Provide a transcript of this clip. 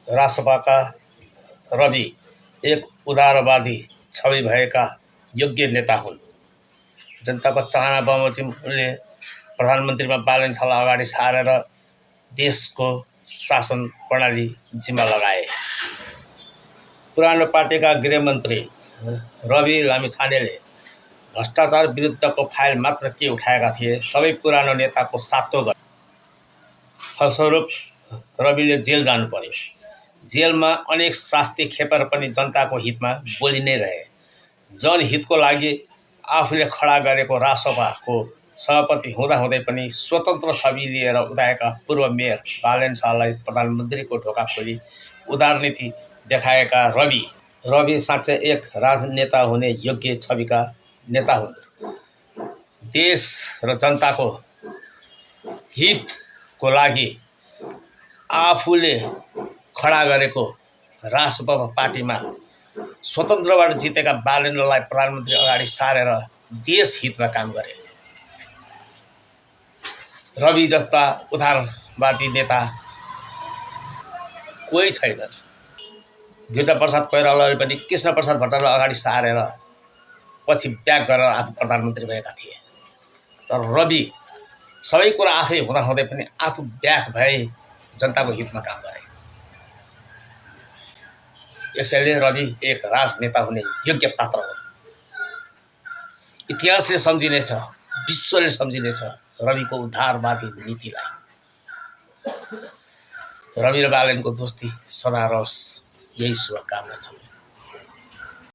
रासपाका रवि एक उदारवादी छवि भएका योग्य नेता हुन्। जनताको चाहना बमोजिम उनले प्रधानमन्त्रीमा बालन छाल अगाडि सारेर देशको शासन प्रणाली जिम्मा लगाए। पुरानो पार्टीका गृहमन्त्री रवि लामिछानेले भ्रष्टाचार विरुद्धको फाइल मात्र के उठाएका थिए, सबै पुरानो नेताको सातो गरे। फलस्वरूप रविले जेल जानु पर्यो। जेलमा अनेक शास्ति खेपेर पनि जनताको हितमा बोली नै रहे। जनहितको लागि आफूले खडा गरेको रासपाको सभापति हुँदाहुँदै पनि स्वतन्त्र छवि लिएर उदाएका पूर्व मेयर बालन शाहलाई प्रधानमन्त्रीको ढोका खोली उदारनीति देखाएका रवि साँच्चै एक राजनेता हुने योग्य छविका नेता हुन्। देश र जनताको हितको लागि आफूले खडा गरेको रासपा पार्टीमा स्वतन्त्रबाट जितेका बालेन्द्रलाई प्रधानमन्त्री अगाडि सारेर देश हितमा काम गरे। रवि जस्ता उदारवादी नेता कोही छैन। गिरिजाप्रसाद कोइरालाले पनि कृष्णप्रसाद भट्टराईलाई अगाडि सारेर पछि ब्याक गरेर आफू प्रधानमन्त्री भएका थिए। तर रवि सबै कुरा आफै हुँदाहुँदै पनि आफू ब्याक भए जनताको हितमा काम गरे। यसैले रवि एक राजनेता हुने योग्य पात्र हो। इतिहासले सम्झिनेछ, विश्वले सम्झिनेछ रविको उदारवादी नीतिलाई। रवि र बालनको दोस्ती सदा रहोस्, यही शुभकामना छ।